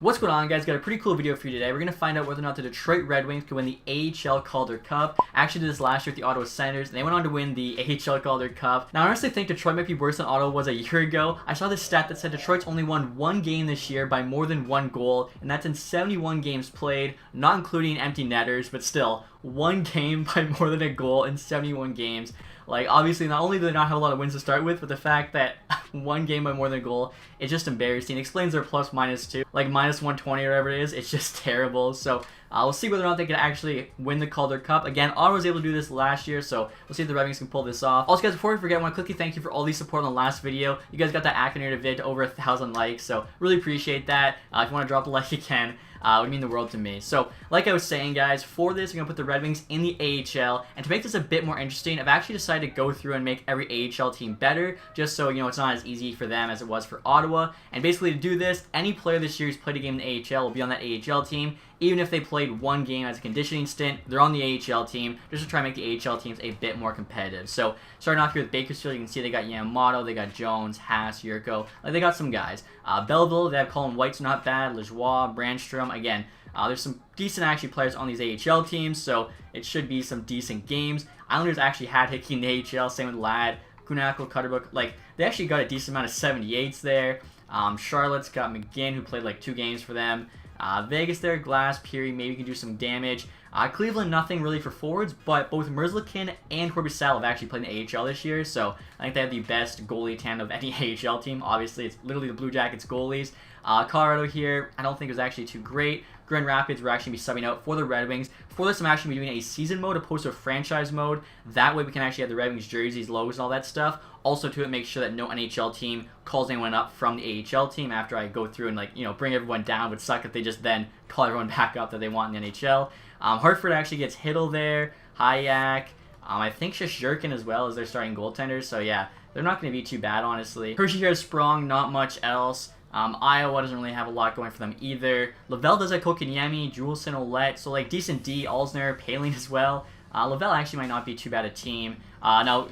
What's going on, guys? Got a pretty cool video for you today. We're going to find out whether or not the Detroit Red Wings can win the Ahl Calder Cup. I actually did this last year with the Ottawa Senators, and they went on to win the Ahl Calder Cup. Now, I honestly think Detroit might be worse than Ottawa was a year ago. I saw this stat that said Detroit's only won one game this year by more than one goal, and that's in 71 games played, not including empty netters, but still, one game by more than a goal in 71 games. Like, obviously, not only do they not have a lot of wins to start with, but the fact that one game by more than a goal is just embarrassing. It explains their +-2, like -120 or whatever it is. It's just terrible. So we'll see whether or not they can actually win the Calder Cup. Again, Ottawa was able to do this last year, so we'll see if the Red Wings can pull this off. Also, guys, before we forget, I want to quickly thank you for all the support on the last video. You guys got that accurate vid to over 1,000 likes, so really appreciate that. If you want to drop a like, you can. It would mean the world to me. So, like I was saying, guys, for this, we're going to put the Red Wings in the AHL, and to make this a bit more interesting, I've actually decided to go through and make every AHL team better, just so, you know, it's not as easy for them as it was for Ottawa. And basically, to do this, any player this year who's played a game in the AHL will be on that AHL team. Even if they played one game as a conditioning stint, they're on the AHL team, just to try and make the AHL teams a bit more competitive. So, starting off here with Bakersfield, you can see they got Yamamoto, they got Jones, Haas, Yurko. They got some guys. Belleville, they have Colin White's not bad, Lajoie, Brandstrom. Again, there's some decent actually players on these AHL teams, so it should be some decent games. Islanders actually had Hickey in the AHL, same with Ladd, Kunakl, Cutterbrook. Like, they actually got a decent amount of 78s there. Charlotte's got McGinn, who played like 2 games for them. Vegas there, Glass, Peary, maybe can do some damage. Cleveland, nothing really for forwards, but both Merzlikin and Korpisalo have actually played in the AHL this year, so I think they have the best goalie tandem of any AHL team. Obviously, it's literally the Blue Jackets goalies. Colorado here, I don't think it was actually too great. Grand Rapids will actually be subbing out for the Red Wings. For this, I'm actually doing a season mode opposed to a franchise mode. That way we can actually have the Red Wings jerseys, logos, and all that stuff. Also, to make sure that no NHL team calls anyone up from the AHL team after I go through and, like, you know, bring everyone down. It would suck if they just then call everyone back up that they want in the NHL. Hartford actually gets Hiddle there, Hayek. I think Shishkin as well as their starting goaltenders. So, yeah, they're not going to be too bad, honestly. Hershey here has Sprong, not much else. Iowa doesn't really have a lot going for them either. Lavelle does have Kokiniemi, Juleson, Ouellette, so like decent D, Alsner, Paling as well. Lavelle actually might not be too bad a team. Now,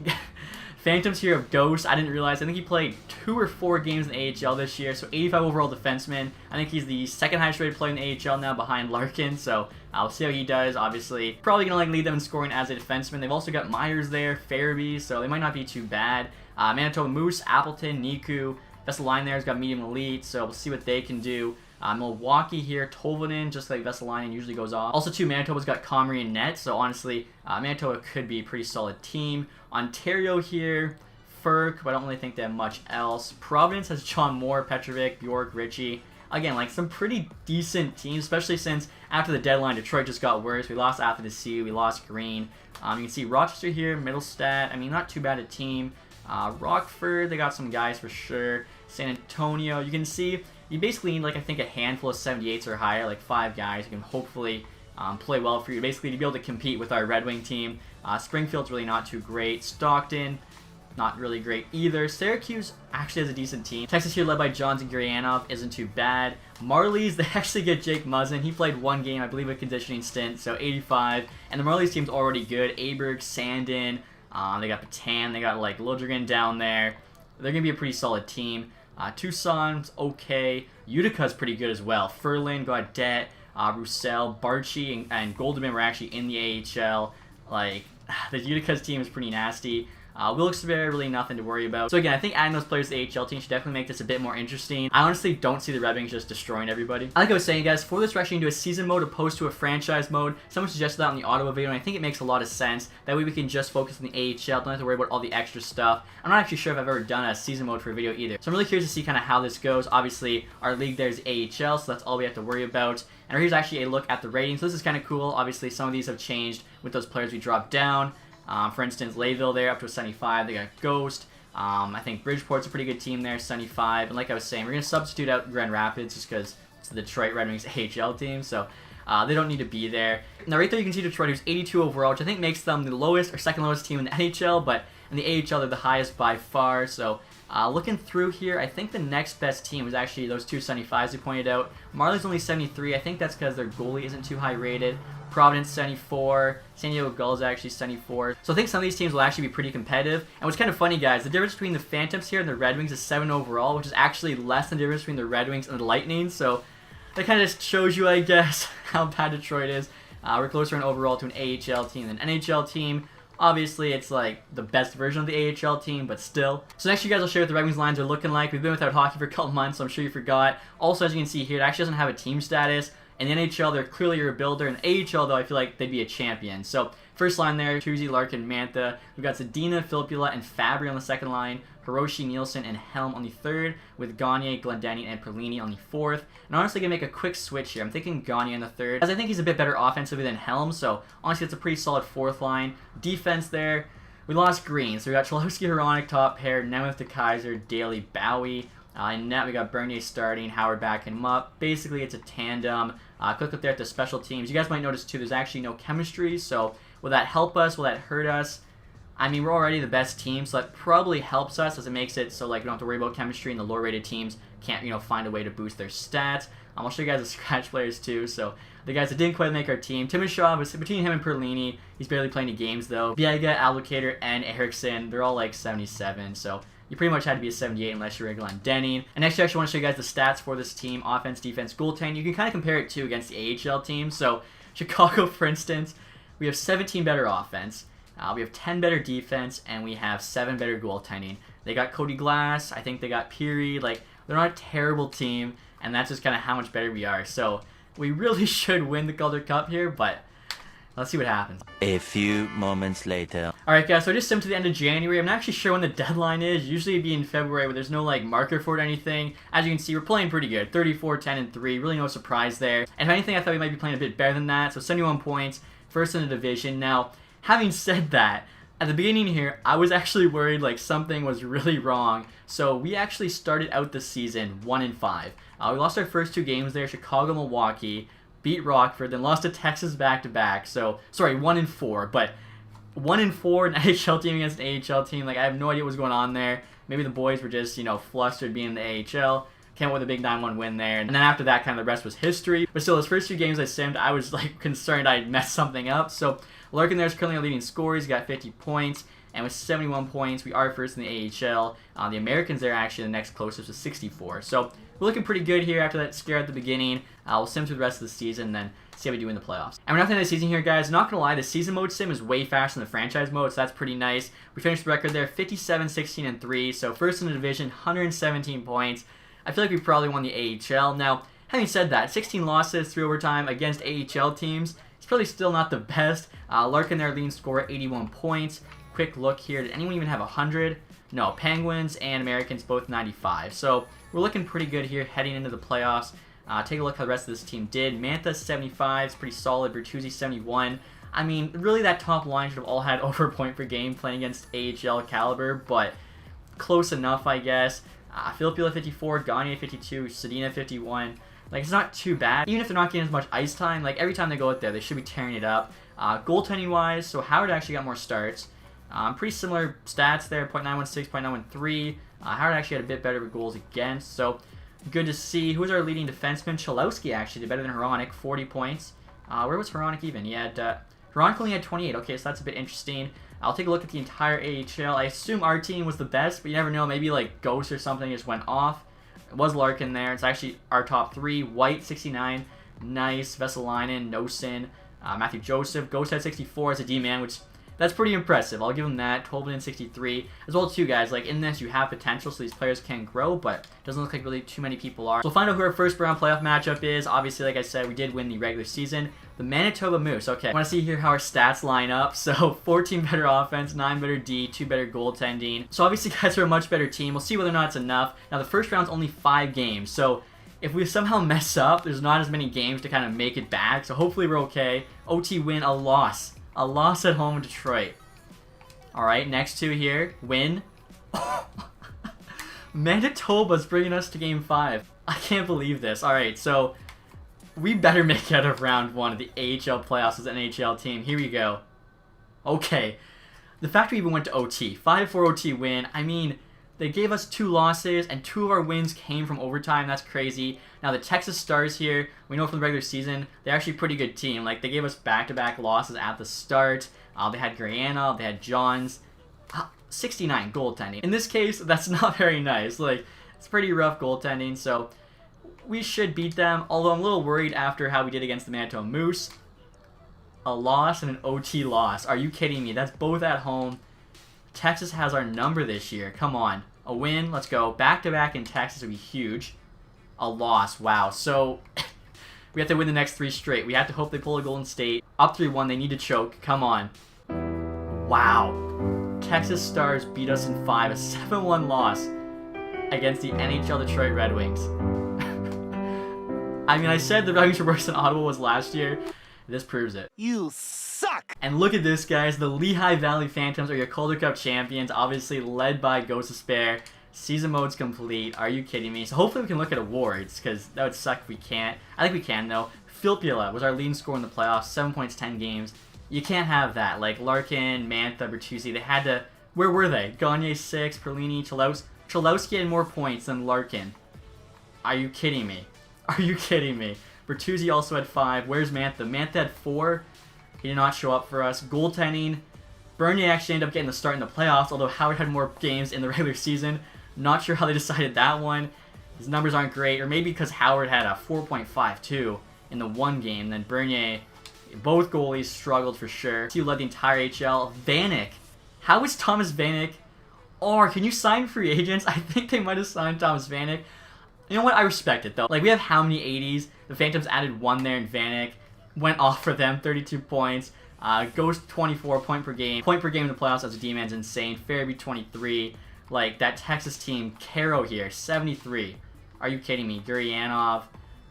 Phantoms here of Ghost, I didn't realize, I think he played 2 or 4 games in the AHL this year, so 85 overall defenseman. I think he's the second highest rated player in the AHL now behind Larkin, so I'll see how he does. Obviously, probably going to lead them in scoring as a defenseman. They've also got Myers there, Farabee, so they might not be too bad. Manitoba Moose, Appleton, Niku. Vesalainen there's got medium elite, so we'll see what they can do. Milwaukee here, Tolvanen, just like Vesalainen usually goes off. Also, too, Manitoba's got Comrie and Net, so honestly, Manitoba could be a pretty solid team. Ontario here, Ferk, but I don't really think they have much else. Providence has John Moore, Petrovic, Bjork, Ritchie. Again, like some pretty decent teams, especially since after the deadline, Detroit just got worse. We lost After the Sea, we lost Green. You can see Rochester here, Middlestat. I mean, not too bad a team. Rockford, they got some guys for sure. San Antonio, you can see you basically need, like, I think a handful of 78s or higher, like 5 guys who can hopefully play well for you, basically to be able to compete with our Red Wing team. Springfield's really not too great. Stockton, not really great either. Syracuse actually has a decent team. Texas here led by Johns and Gurianov isn't too bad. Marlies, they actually get Jake Muzzin. He played 1 game, I believe, a conditioning stint, so 85. And the Marlies team's already good. Aberg, Sandin, they got Patan, they got, like, Lodrigan down there. They're going to be a pretty solid team. Tucson's okay. Utica's pretty good as well. Ferlin, Gaudet, Roussel, Barchi, and Goldman were actually in the AHL. Like, the Utica's team is pretty nasty. Wilkes-Barre, really nothing to worry about. So again, I think adding those players to the AHL team should definitely make this a bit more interesting. I honestly don't see the Red Wings just destroying everybody. Like I was saying, guys, for this, we're actually going to do a season mode opposed to a franchise mode. Someone suggested that on the Ottawa video, and I think it makes a lot of sense. That way we can just focus on the AHL, don't have to worry about all the extra stuff. I'm not actually sure if I've ever done a season mode for a video either. So I'm really curious to see kind of how this goes. Obviously, our league there is AHL, so that's all we have to worry about. And here's actually a look at the ratings. So this is kind of cool. Obviously, some of these have changed with those players we dropped down. For instance, Layville there up to a 75. They got Ghost. I think Bridgeport's a pretty good team there, 75. And like I was saying, we're going to substitute out Grand Rapids just because it's the Detroit Red Wings AHL team, so they don't need to be there. Now right there you can see Detroit, who's 82 overall, which I think makes them the lowest or second lowest team in the NHL, but in the AHL they're the highest by far. So looking through here, I think the next best team was actually those 2 75s we pointed out. Marley's only 73. I think that's because their goalie isn't too high rated. Providence 74, San Diego Gulls actually 74. So I think some of these teams will actually be pretty competitive. And what's kind of funny, guys, the difference between the Phantoms here and the Red Wings is 7 overall, which is actually less than the difference between the Red Wings and the Lightning. So that kind of just shows you, I guess, how bad Detroit is. We're closer in overall to an AHL team than an NHL team. Obviously, it's like the best version of the AHL team, but still. So next, you guys will share what the Red Wings lines are looking like. We've been without hockey for a couple months, so I'm sure you forgot. Also, as you can see here, it actually doesn't have a team status. In the NHL, they're clearly a builder. In the AHL, though, I feel like they'd be a champion. So first line there, Tuzi, Larkin, Mantha. We've got Zadina, Filppula, and Fabry on the second line. Hiroshi, Nielsen, and Helm on the third, with Gagne, Glendening, and Perlini on the fourth. And honestly, going to make a quick switch here. I'm thinking Gagne in the third, as I think he's a bit better offensively than Helm, so honestly, it's a pretty solid fourth line. Defense there, we lost Green, so we got Cholowski, Hronek top pair, Nemeth, DeKaiser, Daly, Bowie. In net, we got Bernier starting, Howard backing him up. Basically, it's a tandem. Quick look there at the special teams. You guys might notice, too, there's actually no chemistry, so will that help us? Will that hurt us? I mean, we're already the best team, so that probably helps us as it makes it so like we don't have to worry about chemistry, and the lower-rated teams can't, you know, find a way to boost their stats. I'll show you guys the scratch players too. So the guys that didn't quite make our team, Timashov, between him and Perlini, he's barely playing any games though. Biega, Allocator, and Eriksson, they're all like 77. So you pretty much had to be a 78 unless you're a Glendening. And next, I actually want to show you guys the stats for this team: offense, defense, goaltending. You can kind of compare it too against the AHL team. So Chicago, for instance, we have 17 better offense. We have 10 better defense, and we have 7 better goaltending. They got Cody Glass. I think they got Peary. Like, they're not a terrible team, and that's just kind of how much better we are. So we really should win the Calder Cup here, but let's see what happens. A few moments later. Alright guys, so I just simmed to the end of January. I'm not actually sure when the deadline is. Usually it'd be in February, but there's no like marker for it or anything. As you can see, we're playing pretty good. 34, 10, and 3. Really no surprise there. And if anything, I thought we might be playing a bit better than that. So 71 points, first in the division. Now, having said that, at the beginning here, I was actually worried like something was really wrong. So we actually started out the season 1-5. We lost our first 2 games there, Chicago, Milwaukee, beat Rockford, then lost to Texas back-to-back. So, sorry, 1-4, but 1-4, an NHL team against an AHL team. Like, I have no idea what was going on there. Maybe the boys were just, you know, flustered being in the AHL. Came up with a big 9-1 win there. And then after that, kind of the rest was history. But still, those first 2 games I simmed, I was like concerned I'd messed something up. So Larkin there is currently our leading scorer. He's got 50 points. And with 71 points, we are first in the AHL. The Americans there actually the next closest with 64. So we're looking pretty good here after that scare at the beginning. We'll sim through the rest of the season and then see how we do in the playoffs. And we're not the end of the season here, guys. Not going to lie, the season mode sim is way faster than the franchise mode, so that's pretty nice. We finished the record there 57, 16, and 3. So first in the division, 117 points. I feel like we probably won the AHL. Now, having said that, 16 losses, 3 overtime against AHL teams. It's probably still not the best. Larkin there, leading scorer, 81 points. Quick look here. Did anyone even have 100? No, Penguins and Americans both 95. So we're looking pretty good here heading into the playoffs. Take a look how the rest of this team did. Mantha 75 is pretty solid. Bertuzzi 71. I mean, really that top line should have all had over a point per game playing against AHL caliber, but close enough, I guess. Filppula 54, Gagne 52, Zadina 51. Like, it's not too bad. Even if they're not getting as much ice time, like, every time they go out there, they should be tearing it up. Goaltending-wise, so Howard actually got more starts. Pretty similar stats there, .916, .913. Howard actually had a bit better with goals against, so good to see. Who's our leading defenseman? Cholowski actually did better than Hronek, 40 points. Where was Hronek even? He had, Hronek only had 28. Okay, so that's a bit interesting. I'll take a look at the entire AHL. I assume our team was the best, but you never know. Maybe like Ghost or something just went off. It was Larkin there. It's actually our top 3. White, 69. Nice. Vesalainen, Nosen, Matthew Joseph. Ghost had 64 as a D-man, which that's pretty impressive. I'll give him that. 12 and 63. As well, too, guys. Like, in this, you have potential, so these players can grow, but it doesn't look like really too many people are. So we'll find out who our first round playoff matchup is. Obviously, like I said, we did win the regular season. The Manitoba Moose. Okay, I want to see here how our stats line up. So 14 better offense, 9 better D, 2 better goaltending. So obviously, guys are a much better team. We'll see whether or not it's enough. Now, the first round's only 5 games, so if we somehow mess up, there's not as many games to kind of make it back. So hopefully we're okay. OT win, a loss. A loss at home in Detroit. Alright, next 2 here. Win. Manitoba's bringing us to game 5. I can't believe this. Alright, so we better make it out of round 1 of the AHL playoffs as an NHL team. Here we go. Okay. The fact we even went to OT. 5-4 OT win. I mean, they gave us 2 losses, and 2 of our wins came from overtime. That's crazy. Now, the Texas Stars here, we know from the regular season, they're actually a pretty good team. Like, they gave us back-to-back losses at the start. They had Guyana, they had Johns. 69 goaltending. In this case, that's not very nice. Like, it's pretty rough goaltending, so we should beat them, although I'm a little worried after how we did against the Manito Moose. A loss and an OT loss. Are you kidding me? That's both at home. Texas has our number this year. Come on. A win. Let's go. Back-to-back in Texas would be huge. A loss. Wow. So, we have to win the next 3 straight. We have to hope they pull a Golden State. Up 3-1. They need to choke. Come on. Wow. Texas Stars beat us in 5. A 7-1 loss against the NHL Detroit Red Wings. I mean, I said the Red Wings were worse than Ottawa was last year. This proves it. You suck! And look at this, guys. The Lehigh Valley Phantoms are your Calder Cup champions, obviously led by Ghost of Spare. Season mode's complete. Are you kidding me? So hopefully we can look at awards, because that would suck if we can't. I think we can, though. Filppula was our leading scorer in the playoffs, 7 points, 10 games. You can't have that. Like, Larkin, Mantha, Bertuzzi, they had to... Where were they? Gagne 6, Perlini, Chalowski had more points than Larkin. Are you kidding me? Are you kidding me? Bertuzzi also had 5. Where's Mantha? Mantha had 4. He did not show up for us. Goaltending. Bernier actually ended up getting the start in the playoffs, although Howard had more games in the regular season. Not sure how they decided that one. His numbers aren't great, or maybe because Howard had a 4.52 in the one game. Then Bernier, both goalies struggled for sure. He led the entire HL. Vanek. How is Thomas Vanek? Or can you sign free agents? I think they might have signed Thomas Vanek. You know what? I respect it, though. Like, we have how many 80s? The Phantoms added 1 there, and Vanek went off for them, 32 points. Ghost 24, point per game. Point per game in the playoffs as a D-man's insane. Farabee 23. Like, that Texas team, Caro here, 73. Are you kidding me? Guryanov.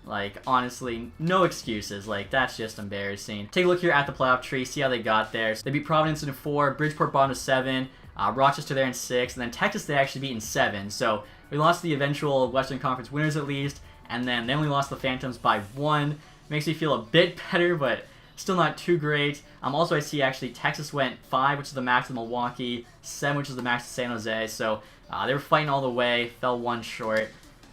Like, honestly, no excuses. Like, that's just embarrassing. Take a look here at the playoff tree, see how they got there. So they beat Providence in 4, Bridgeport bottom to 7, Rochester there in 6, and then Texas they actually beat in 7. So we lost the eventual Western Conference winners at least, and then they only lost the Phantoms by 1. Makes me feel a bit better, but still not too great. Also, I see actually Texas went 5, which is the max of Milwaukee, 7, which is the max of San Jose. So they were fighting all the way, fell 1 short.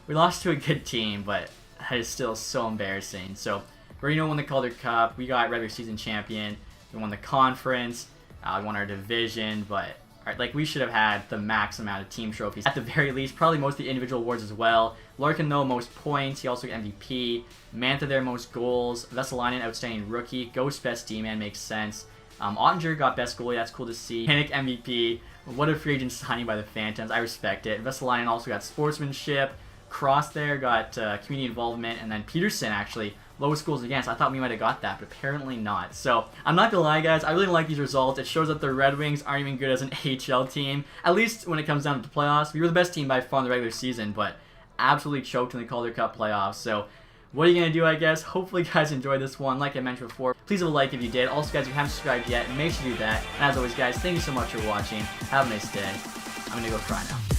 We lost to a good team, but that is still so embarrassing. So Reno won the Calder Cup. We got regular season champion. We won the conference. We won our division, but like, we should have had the max amount of team trophies. At the very least, probably most of the individual awards as well. Larkin, though, most points. He also got MVP. Mantha there, most goals. Vesalainen, outstanding rookie. Ghost, best D-man, makes sense. Ottinger got best goalie. That's cool to see. Panic MVP. What a free agent signing by the Phantoms. I respect it. Vesalainen also got sportsmanship. Cross there got community involvement. And then Peterson, actually, lowest goals against. I thought we might have got that, but apparently not. So, I'm not gonna lie, guys. I really like these results. It shows that the Red Wings aren't even good as an AHL team. At least when it comes down to the playoffs. We were the best team by far in the regular season, but absolutely choked in the Calder Cup playoffs. So, what are you gonna do, I guess? Hopefully, you guys enjoyed this one. Like I mentioned before, please leave a like if you did. Also, guys, if you haven't subscribed yet, make sure to do that. And as always, guys, thank you so much for watching. Have a nice day. I'm gonna go try now.